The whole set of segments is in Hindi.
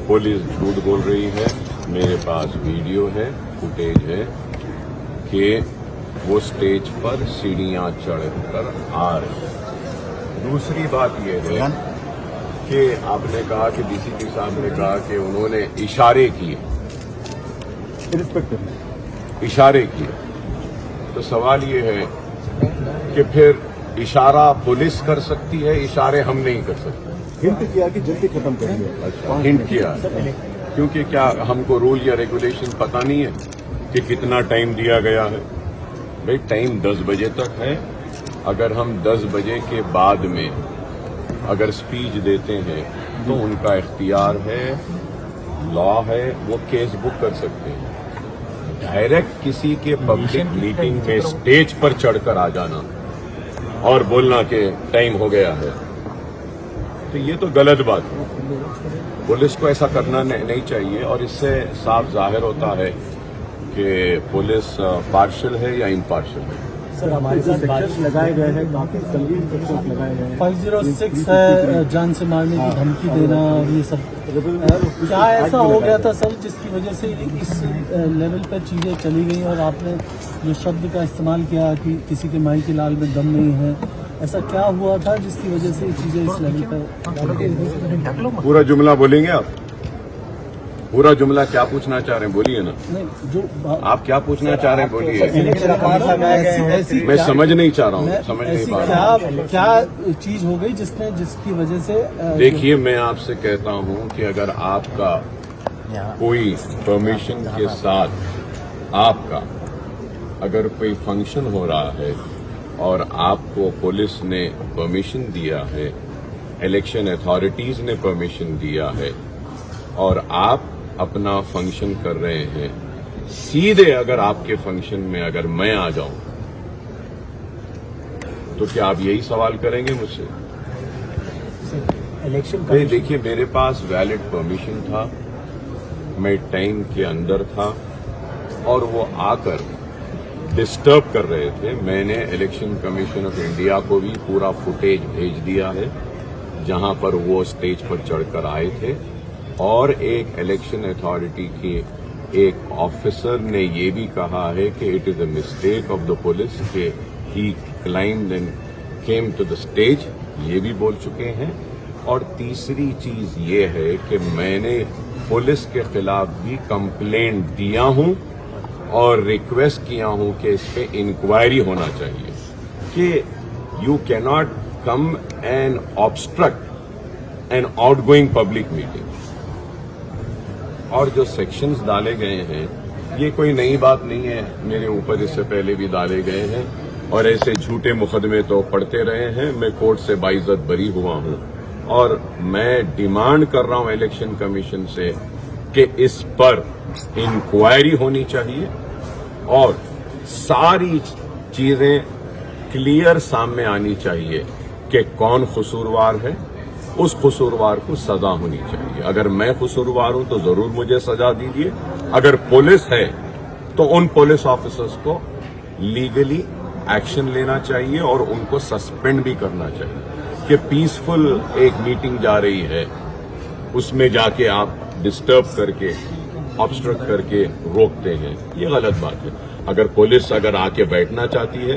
पुलिस झूठ बोल रही है। मेरे पास वीडियो है, फुटेज है कि वो स्टेज पर सीढ़ियां चढ़कर आ रहे हैं। दूसरी बात यह है कि आपने कहा कि डीसीपी साहब ने कहा कि उन्होंने इशारे किए, इशारे किए। तो सवाल ये है कि फिर इशारा पुलिस कर सकती है, इशारे हम नहीं कर सकते। हिंट किया कि जल्दी खत्म करेंगे। अच्छा, हिंट किया, क्योंकि क्या हमको रूल या रेगुलेशन पता नहीं है कि कितना टाइम दिया गया है। भाई टाइम 10 बजे तक है। अगर हम 10 बजे के बाद में अगर स्पीच देते हैं तो उनका इख्तियार है, लॉ है, वो केस बुक कर सकते हैं। डायरेक्ट किसी के पब्लिक मीटिंग में स्टेज पर चढ़कर आ जाना और बोलना कि टाइम हो गया है, तो ये तो गलत बात है। पुलिस को ऐसा करना नहीं चाहिए और इससे साफ जाहिर होता है कि पुलिस पार्शियल है या इम्पार्शियल है। सर हमारे साथ सेक्शंस लगाए गए हैं, काफी संगीन सेक्शंस लगाए गए हैं। 506 है, जान से मारने की धमकी देना और ये सब। क्या ऐसा हो गया था सर जिसकी वजह से इस लेवल पर चीजें चली गई और आपने जो शब्द का इस्तेमाल किया कि किसी के माई के लाल में दम नहीं है, ऐसा क्या हुआ था जिसकी वजह से चीजें इस लेवल पर? पूरा जुमला बोलेंगे आप? पूरा जुमला क्या पूछना चाह रहे हैं बोलिए ना। नहीं, जो आप क्या पूछना चाह रहे हैं बोलिए। मैं समझ नहीं चाह रहा हूँ, समझ नहीं पा रहा हूँ। क्या चीज हो गई जिसकी वजह से? देखिए, मैं आपसे कहता हूँ कि अगर आपका कोई परमिशन के साथ आपका अगर कोई फंक्शन हो रहा है और आपको पुलिस ने परमिशन दिया है, इलेक्शन अथॉरिटीज ने परमिशन दिया है और आप अपना फंक्शन कर रहे हैं, सीधे अगर आपके फंक्शन में अगर मैं आ जाऊं तो क्या आप यही सवाल करेंगे मुझसे? इलेक्शन नहीं, देखिए, मेरे पास वैलिड परमिशन था, मैं टाइम के अंदर था और वो आकर डिस्टर्ब कर रहे थे। मैंने इलेक्शन कमीशन ऑफ इंडिया को भी पूरा फुटेज भेज दिया है जहां पर वो स्टेज पर चढ़कर आए थे और एक इलेक्शन अथॉरिटी के एक ऑफिसर ने ये भी कहा है कि it is a mistake of the police कि he claimed and came to the stage, ये भी बोल चुके हैं। और तीसरी चीज ये है कि मैंने पुलिस के खिलाफ भी कंप्लेंट दिया हूं और रिक्वेस्ट किया हूं कि इस पे इंक्वायरी होना चाहिए कि you can not come and obstruct an outgoing public meeting. और जो सेक्शंस डाले गए हैं ये कोई नई बात नहीं है, मेरे ऊपर इससे पहले भी डाले गए हैं और ऐसे झूठे मुकदमे तो पड़ते रहे हैं। मैं कोर्ट से बाइज्जत बरी हुआ हूं और मैं डिमांड कर रहा हूं इलेक्शन कमीशन से कि इस पर इंक्वायरी होनी चाहिए और सारी चीजें क्लियर सामने आनी चाहिए कि कौन कसूरवार है, उस कसूरवार को सजा होनी चाहिए। अगर मैं कसूरवार हूं तो जरूर मुझे सजा दीजिए, अगर पुलिस है तो उन पुलिस ऑफिसर्स को लीगली एक्शन लेना चाहिए और उनको सस्पेंड भी करना चाहिए। कि पीसफुल एक मीटिंग जा रही है उसमें जाके आप डिस्टर्ब करके, ऑब्स्ट्रक्ट करके रोकते हैं, ये गलत बात है। अगर पुलिस अगर आके बैठना चाहती है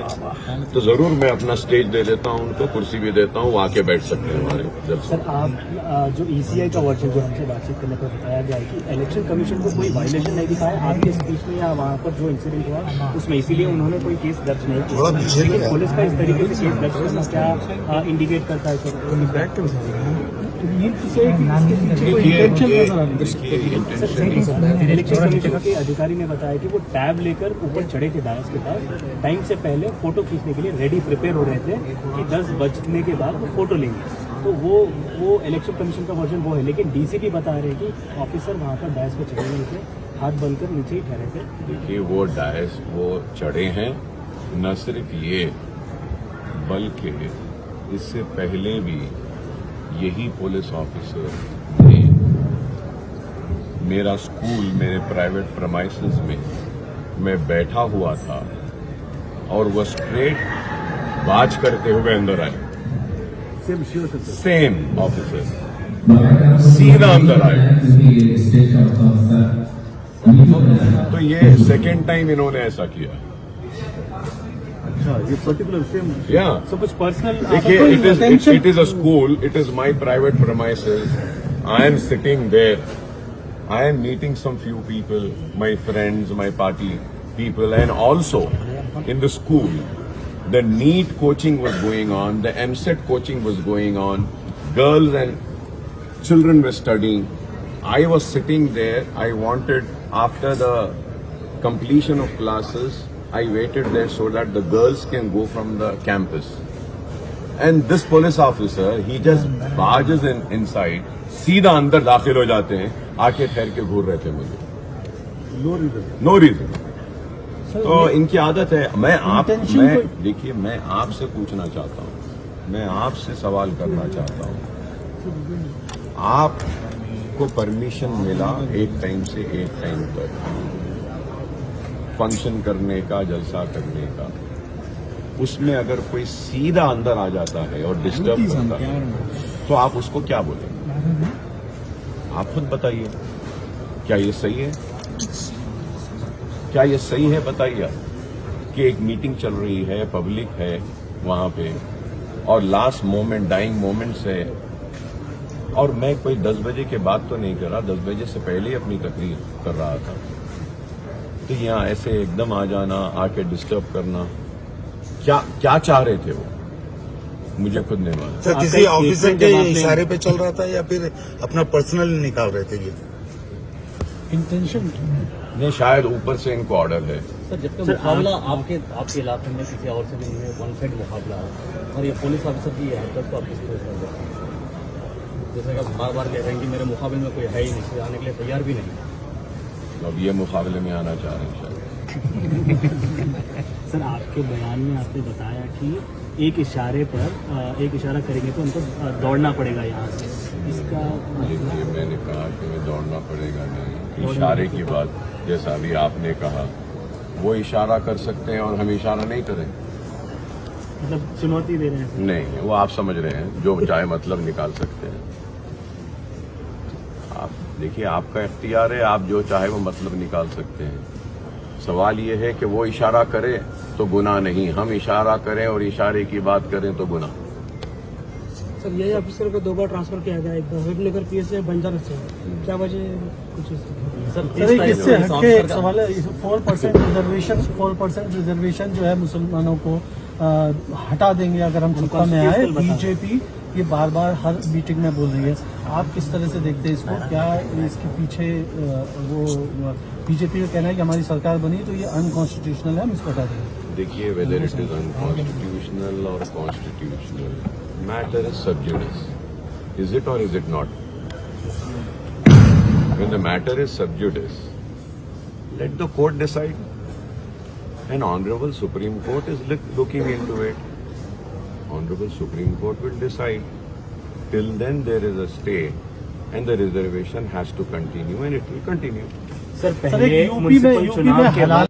तो जरूर मैं अपना स्टेज दे देता हूं, उनको कुर्सी भी देता हूं, वो आके बैठ सकते हैं हमारे जब। सर, आप जो ईसीआई का वर्चन जो हमसे बातचीत करने पर बताया गया है कि इलेक्शन कमीशन को कोई वायलेशन नहीं दिखाया आपके स्पीच में या वहाँ पर जो इंसिडेंट हुआ उसमें, इसीलिए उन्होंने कोई केस दर्ज नहीं किया। लेकिन पुलिस का इस तरीके से केस दर्ज करना क्या इंडिकेट करता है सर? इलेक्शन कमीशन के अधिकारी ने बताया कि वो टैब लेकर ऊपर चढ़े थे डायस के पास, टाइम से पहले फोटो खींचने के लिए रेडी प्रिपेयर हो रहे थे कि 10 बजने के बाद वो फोटो लेंगे। तो वो इलेक्शन कमीशन का वर्जन वो है, लेकिन डीसीपी बता रहे हैं कि ऑफिसर वहाँ पर डायस पे चढ़े नहीं थे, हाथ बनकर नीचे ही ठहरे थे। देखिए, वो डायस वो चढ़े हैं, न सिर्फ ये बल्कि इससे पहले भी यही पुलिस ऑफिसर ने मेरा स्कूल, मेरे प्राइवेट प्रमाइसेस में मैं बैठा हुआ था और वो स्ट्रेट बाज करते हुए अंदर आए। सेम ऑफिसर सीधा अंदर आए। तो ये सेकेंड टाइम इन्होंने ऐसा किया। अच्छा, ये पर्टिकुलर सेम या So कुछ पर्सनल देखिए, it is a school, it is my private premises. I am sitting there. I am meeting some few people, my friends, my party people, and also in the school, the NEET coaching was going on, the MSET coaching was going on, girls and children were studying. I was sitting there. I wanted, after the completion of classes, I waited there so that the girls can go from the campus. And this police officer, he just barges inside, सीधा अंदर दाखिल हो जाते हैं, आके ठहर के घूर रहे थे मुझे, नो रीजन। तो इनकी आदत है। देखिए, मैं आपसे पूछना चाहता हूँ, मैं आपसे सवाल करना चाहता हूँ, आपको परमिशन मिला एक टाइम से एक टाइम तक फंक्शन करने का, जलसा करने का, उसमें अगर कोई सीधा अंदर आ जाता है और डिस्टर्ब करता है, तो आप उसको क्या बोलेंगे? आप खुद बताइए, क्या ये सही है? क्या ये सही है? बताइए आप, कि एक मीटिंग चल रही है, पब्लिक है वहां पे, और लास्ट मोमेंट, डाइंग मोमेंट्स है, और मैं कोई 10 बजे के बाद तो नहीं कर रहा, 10 बजे से पहले ही अपनी तकरीर कर रहा था, तो यहाँ ऐसे एकदम आ जाना, आके डिस्टर्ब करना, क्या चाह रहे थे वो, मुझे खुद नहीं मालूम। सर, किसी ऑफिसर के इशारे पे चल रहा था या फिर अपना पर्सनल निकाल रहे थे ये? इंटेंशन नहीं, शायद ऊपर से इनको ऑर्डर है। सर, जबकि मुकाबला आपके इलाके में किसी और से नहीं है, वन साइड मुकाबला है, और ये पुलिस ऑफिसर की हरकत को आप किस तरह से देखते हैं? जैसे कि बार बार कह रहे हैं कि मेरे मुकाबले में कोई है ही नहीं, आने के लिए तैयार भी नहीं। अब ये मुकाबले में आना चाह रहे हैं शायद। सर, आपके बयान में आपने बताया कि एक इशारा करेंगे तो उनको दौड़ना पड़ेगा यहाँ से, इसका देखिए, मैंने कहा कि मैं दौड़ना पड़ेगा नहीं, इशारे की बात, जैसा अभी आपने कहा, वो इशारा कर सकते हैं और हम इशारा नहीं करें। मतलब चुनौती दे रहे हैं? नहीं, वो आप समझ रहे हैं, जो चाहे मतलब निकाल सकते हैं। आप देखिए, आपका इख्तियार है, आप जो चाहे वो मतलब निकाल सकते हैं। सवाल ये है कि वो इशारा करे तो गुनाह नहीं, हम इशारा करें और इशारे की बात करें तो गुनाह। सर, यही ऑफिसर को 2 बार ट्रांसफर किया गया, एक बार विजयनगर पीएस से बंजारा से, क्या वजह कुछ? सर, इससे हटके एक सवाल है, 4% रिजर्वेशन जो है मुसलमानों को हटा देंगे अगर हम सत्ता में आए। बीजेपी ये बार बार हर मीटिंग में बोल रही है, आप किस तरह से देखते हैं इसको? क्या इसके पीछे वो बीजेपी का कहना है कि हमारी सरकार बनी तो ये अनकॉन्स्टिट्यूशनल है, हम इसको हटा देंगे? देखिए, वेदर इट इज अनकॉन्स्टिट्यूशनल और constitutional, matter is sub judice, is it और is it not? When the matter is sub judice, let the court decide, and honourable Supreme Court is looking into it. Honorable Supreme Court will decide. Till then there is a stay and the reservation has to continue and it will continue. Sir, पहले यूपी में हालात